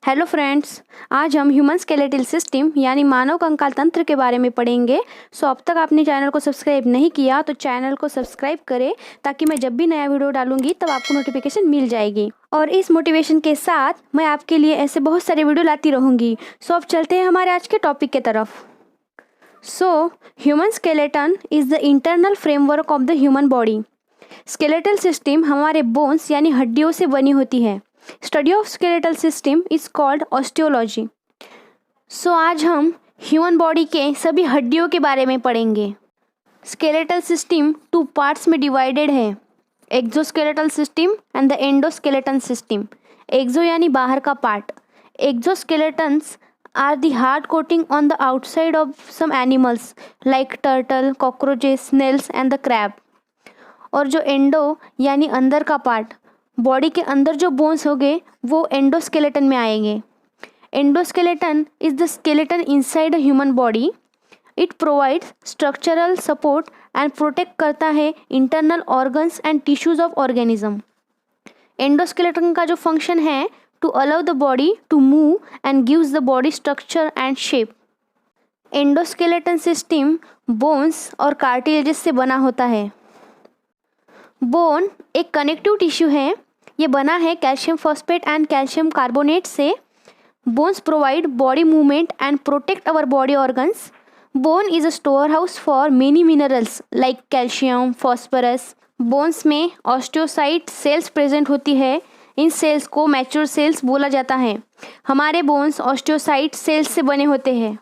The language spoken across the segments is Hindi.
हेलो फ्रेंड्स, आज हम ह्यूमन स्केलेटल सिस्टम यानी मानव कंकाल तंत्र के बारे में पढ़ेंगे। सो अब तक आपने चैनल को सब्सक्राइब नहीं किया तो चैनल को सब्सक्राइब करें ताकि मैं जब भी नया वीडियो डालूंगी तब आपको नोटिफिकेशन मिल जाएगी। और इस मोटिवेशन के साथ मैं आपके लिए ऐसे बहुत सारे वीडियो लाती रहूँगी। सो अब चलते हैं हमारे आज के टॉपिक के तरफ। Human skeleton is the internal framework of the human body. Skeletal system हमारे बोन्स यानी हड्डियों से बनी होती है। Study of skeletal system is called osteology. आज हम ह्यूमन बॉडी के सभी हड्डियों के बारे में पढ़ेंगे। स्केलेटल सिस्टम 2 पार्ट्स में डिवाइडेड है, exoskeletal system and the endoskeleton system. Exo यानी बाहर का part. Exoskeletons are the hard coating on the outside of some animals like turtle, cockroaches, snails and the crab. और जो एंडो यानी अंदर का पार्ट, बॉडी के अंदर जो बोन्स होंगे वो एंडोस्केलेटन में आएंगे। Endoskeleton is the skeleton inside a human body. It provides structural support and protect करता है internal organs and tissues of organism. Endoskeleton का जो फंक्शन है to allow the body to move and gives the body structure and shape. Endoskeleton system bones और कार्टिलेजेस से बना होता है। बोन एक कनेक्टिव टिश्यू है। ये बना है calcium phosphate and calcium carbonate से। Bones provide body movement and protect our body organs. Bone is a store house for many minerals like calcium, phosphorus. Bones में ऑस्टियोसाइट सेल्स प्रेजेंट होती है। इन सेल्स को मैच्योर सेल्स बोला जाता है। हमारे बोन्स ऑस्टियोसाइट सेल्स से बने होते हैं।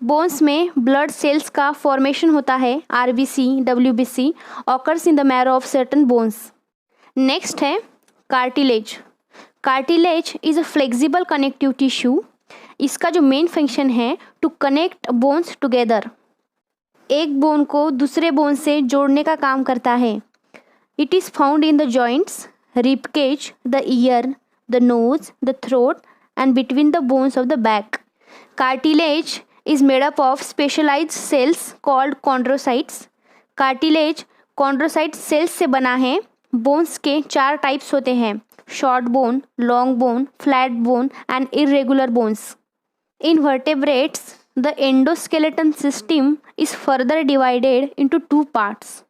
बोन्स में ब्लड सेल्स का फॉर्मेशन होता है, RBC, WBC occurs in the marrow of certain bones. Next है cartilage. Cartilage is a flexible connective tissue. इसका जो मेन फंक्शन है टू कनेक्ट बोन्स टुगेदर। एक बोन को दूसरे बोन से जोड़ने का काम करता है। It is found in the joints, rib cage, the ear, the nose, the throat and between the bones of the back. Cartilage is made up of specialized cells called chondrocytes. Cartilage chondrocyte cells से बना है। बोन्स के 4 टाइप्स होते हैं, short bone, long bone, flat bone and irregular bones. In vertebrates the endoskeleton system is further divided into 2 parts.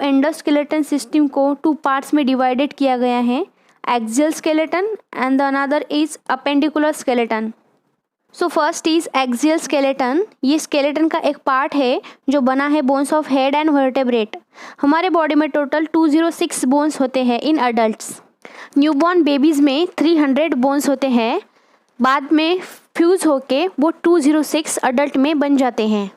Endoskeleton system को 2 पार्ट्स में डिवाइडेड किया गया है, axial skeleton and the another is appendicular skeleton. First is axial skeleton. ये स्केलेटन का एक पार्ट है जो बना है bones of head and vertebrate. हमारे बॉडी में टोटल 206 बोन्स होते हैं इन अडल्ट्स। न्यूबॉर्न बेबीज़ में 300 बोन्स होते हैं। बाद में फ्यूज होके वो 206 अडल्ट में बन जाते हैं।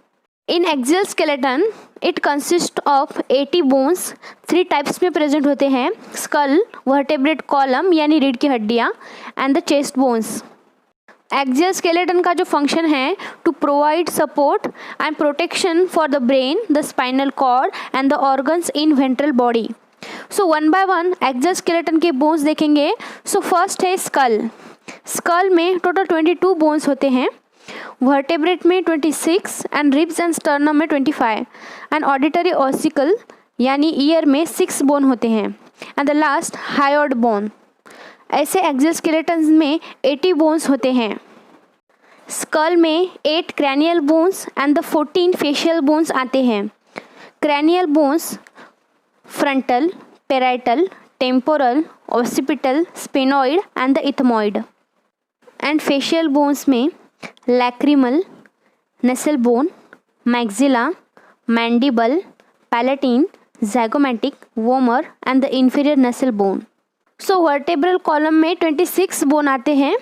In axial skeleton it consist of 80 bones. 3 types में प्रेजेंट होते हैं, स्कल, वर्टेब्रेट कॉलम यानी रीढ़ की हड्डियाँ and the chest bones. Axial skeleton का जो फंक्शन है to provide support and protection for the brain, the spinal cord and the organs in ventral body. One by one axial skeleton के बोन्स देखेंगे। फर्स्ट है स्कल। स्कल में टोटल 22 बोन्स होते हैं, वर्टेब्रेट में 26 एंड रिब्स एंड स्टर्नम में 25 एंड ऑडिटरी ऑसिकल यानी ईयर में 6 बोन होते हैं and the last hyoid bone. ऐसे एक्सियल स्केलेटन में 80 बोन्स होते हैं। स्कल में 8 cranial bones and the 14 facial bones आते हैं। Cranial bones frontal, parietal, temporal, occipital, sphenoid and the ethmoid. And facial bones में lacrimal, nasal bone, maxilla, mandible, palatine, zygomatic, vomer and the inferior nasal bone. Vertebral column में 26 बोन आते हैं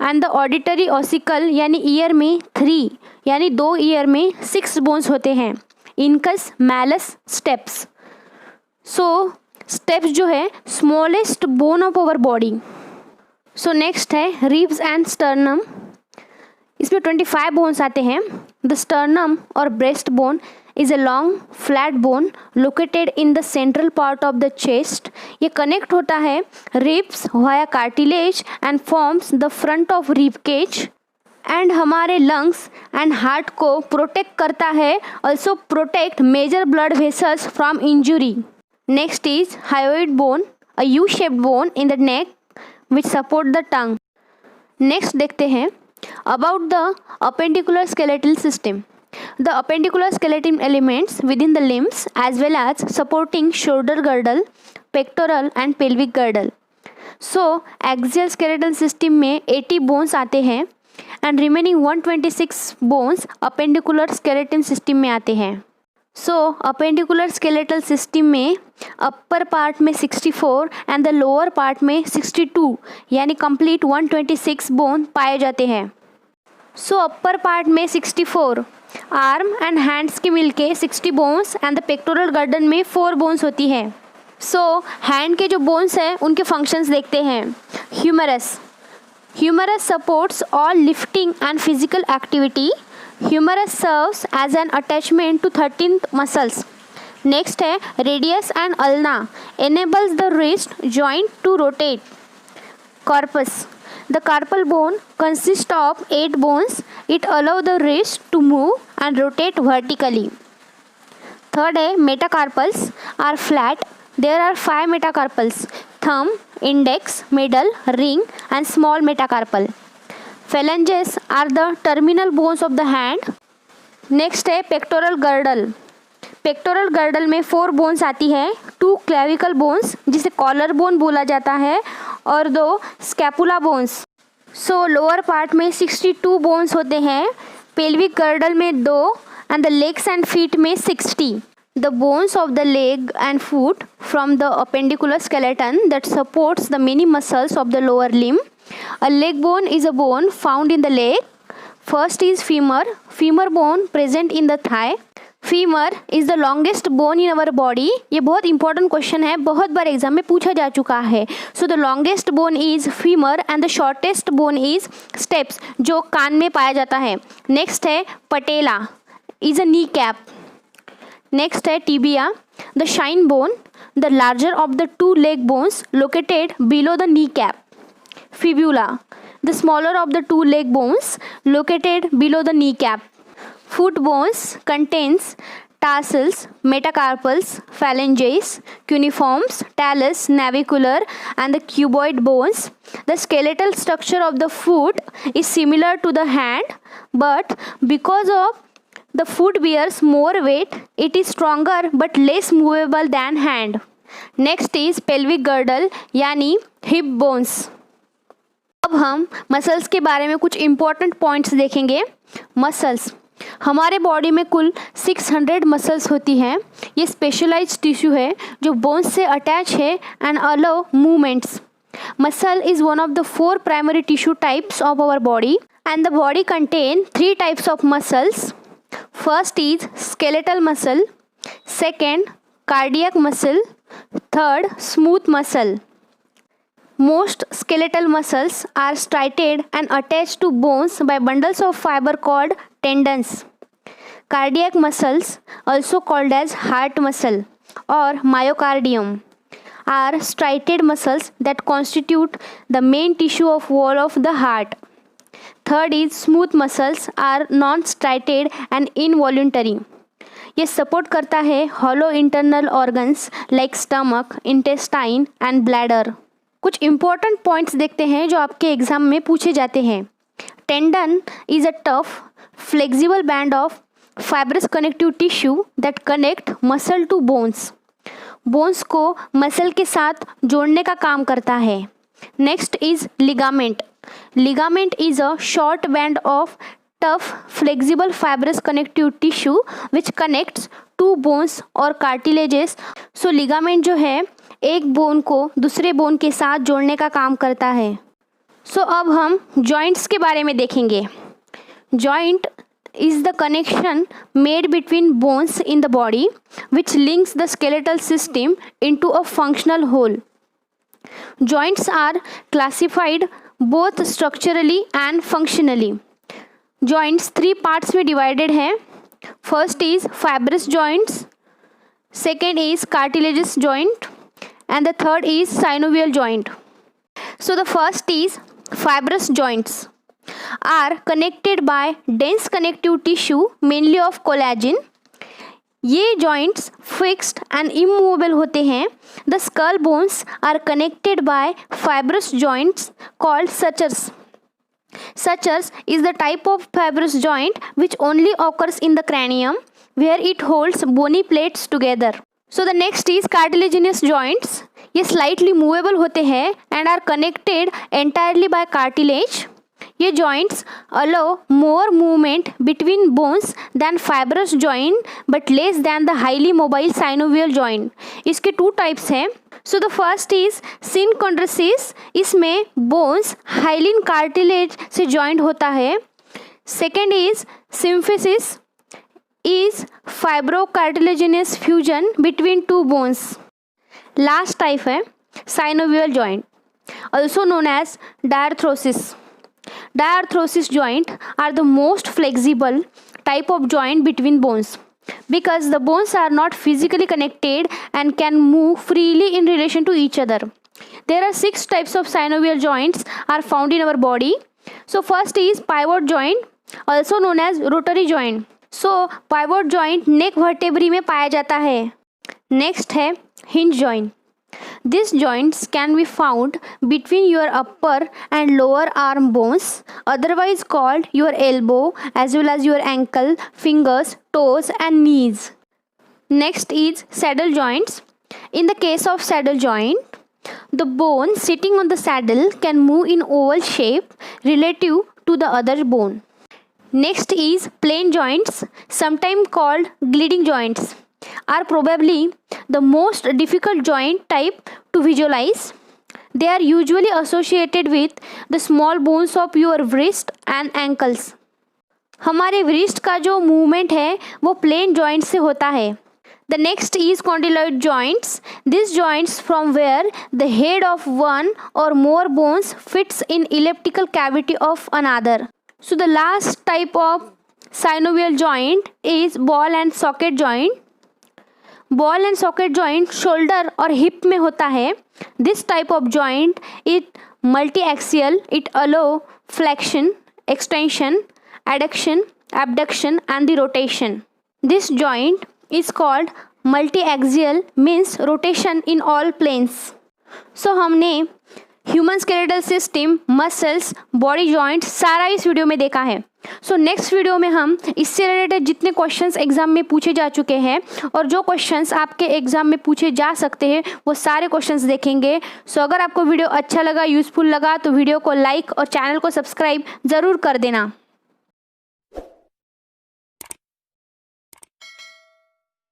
एंड द ऑडिटरी ऑसिकल यानी ईयर में 3 यानी 2 ईयर में 6 बोन्स होते हैं, इनकस, मैलस, स्टेप्स। स्टेप्स जो है smallest bone of our body. Next है रिब्स एंड स्टर्नम। इसमें 25 बोन्स आते हैं। द स्टर्नम और breast bone is a long flat bone located in the central part of the chest. ये कनेक्ट होता है ribs via cartilage and forms the front of rib cage. And हमारे लंग्स एंड हार्ट को प्रोटेक्ट करता है, also protect major blood vessels from injury. Next is hyoid bone, a U-shaped bone in the neck which support the tongue. Next देखते हैं about the appendicular skeletal system. The appendicular skeletal elements within the limbs as well as supporting shoulder girdle, pectoral and pelvic girdle. So axial skeletal system में 80 bones आते हैं and remaining 126 bones appendicular skeleton system में आते हैं. So appendicular skeletal system में upper part में 64 and the lower part में 62 यानी complete 126 bone पाए जाते हैं. So upper part में 64 आर्म एंड हैंड्स के मिलके 60 बोन्स एंड द पेक्टोरल गर्डन में 4 बोन्स होती है. सो हैंड के जो बोन्स हैं उनके फंक्शंस देखते हैं. Humerus supports all lifting and physical activity. Humerus serves as an attachment to 13 muscles. Next है radius and ulna enables the wrist joint to rotate. Corpus. The carpal bone consists of 8 bones. It allows the wrist to move and rotate vertically. Third है metacarpals are flat. There are 5 metacarpals: thumb, index, middle, ring and small metacarpal. Phalanges are the terminal bones of the hand. Next है pectoral girdle. पेक्टोरल गर्डल में 4 बोन्स आती है. 2 क्लेविकल बोन्स जिसे कॉलर बोन बोला जाता है और 2 स्कैपुला बोन्स. सो लोअर पार्ट में 62 बोन्स होते हैं. पेल्विक गर्डल में 2 and the legs and feet में 60. The bones of the leg and foot from the appendicular skeleton that supports the many muscles of the lower limb. A leg bone is a bone found in the leg. First is femur. Femur bone present in the thigh. Femur is the longest bone in our body. ये बहुत इंपॉर्टेंट क्वेश्चन है, बहुत बार एग्जाम में पूछा जा चुका है. So the longest bone is femur and the shortest bone is stapes जो कान में पाया जाता है. नेक्स्ट है patella is a knee cap. Next है tibia the shin bone the larger of the 2 leg bones located below the knee cap. Fibula the smaller of the 2 leg bones located below the knee cap. Foot bones contains tarsals, metacarpals, phalanges, cuneiforms, talus, navicular and the cuboid bones. The skeletal structure of the foot is similar to the hand, but because of the foot bears more weight, it is stronger but less movable than hand. Next is pelvic girdle यानी hip bones. अब हम मसल्स के बारे में कुछ इंपॉर्टेंट पॉइंट्स देखेंगे. मसल्स हमारे बॉडी में कुल 600 मसल्स होती हैं. ये स्पेशलाइज्ड टिश्यू है जो बोन्स से अटैच है and allow movements. Muscle is one of the 4 primary tissue types of our body and the body contain 3 types of muscles. First is skeletal muscle, second cardiac muscle, third smooth muscle. Most skeletal muscles are striated and attached to bones by bundles of fiber called tendons. Cardiac muscles, also called as heart muscle or myocardium, are striated muscles that constitute the main tissue of wall of the heart. Third is smooth muscles are non-striated and involuntary. ये सपोर्ट करता है hollow internal organs like stomach, intestine and bladder. कुछ इंपॉर्टेंट पॉइंट्स देखते हैं जो आपके एग्जाम में पूछे जाते हैं. Tendon is a tough flexible band of fibrous connective tissue that connect muscle to bones. Bones को मसल के साथ जोड़ने का काम करता है. Next is ligament. Ligament is a short band of tough flexible fibrous connective tissue which connects 2 bones और कार्टिलेजेस. सो लिगामेंट जो है एक बोन को दूसरे बोन के साथ जोड़ने का काम करता है. सो अब हम जॉइंट्स के बारे में देखेंगे. Joint is the connection made between bones in the body which links the skeletal system into a functional whole. Joints are classified both structurally and functionally. Joints 3 parts में डिवाइडेड हैं. First is fibrous joints, second is cartilaginous joint and the third is synovial joint. So the first is fibrous joints are connected by dense connective tissue mainly of collagen. ये joints fixed and immovable होते हैं. The skull bones are connected by fibrous joints called sutures. Such as is the type of fibrous joint which only occurs in the cranium where it holds bony plates together. So the next is cartilaginous joints. ये slightly movable होते हैं and are connected entirely by cartilage. ये joints allow more movement between bones than fibrous joint but less than the highly mobile synovial joint. इसके two types हैं. So the first is synchondrosis. इसमें bones hyaline cartilage से joined होता है. Second is symphysis. Is fibrocartilaginous fusion between two bones. Last type है synovial joint, also known as diarthrosis. Diarthrosis joint are the most flexible type of joint between bones because the bones are not physically connected and can move freely in relation to each other. There are 6 types of synovial joints are found in our body. So first is pivot joint, also known as rotary joint. So pivot joint neck vertebrae में पाया जाता है. Next है hinge joint. These joints can be found between your upper and lower arm bones, otherwise called your elbow, as well as your ankle, fingers, toes and knees. Next is saddle joints. In the case of saddle joint, the bone sitting on the saddle can move in oval shape relative to the other bone. Next is plane joints, sometimes called gliding joints, are probably the most difficult joint type to visualize. They are usually associated with the small bones of your wrist and ankles. हमारे wrist का जो movement है वो plane joint से होता है. The next is condyloid joints. These joints from where the head of one or more bones fits in elliptical cavity of another. So the last type of synovial joint is ball and socket joint. Ball and socket joint shoulder और hip में होता है. This type of joint is multi-axial. It allow flexion, extension, adduction, abduction and the rotation. This joint is called multi-axial, means rotation in all planes. So हमने human skeletal system, muscles, body joint सारा इस वीडियो में देखा है. सो नेक्स्ट वीडियो में हम इससे रिलेटेड जितने क्वेश्चंस एग्जाम में पूछे जा चुके हैं और जो क्वेश्चंस आपके एग्जाम में पूछे जा सकते हैं वो सारे क्वेश्चंस देखेंगे. सो अगर आपको वीडियो अच्छा लगा, यूजफुल लगा तो वीडियो को लाइक और चैनल को सब्सक्राइब ज़रूर कर देना.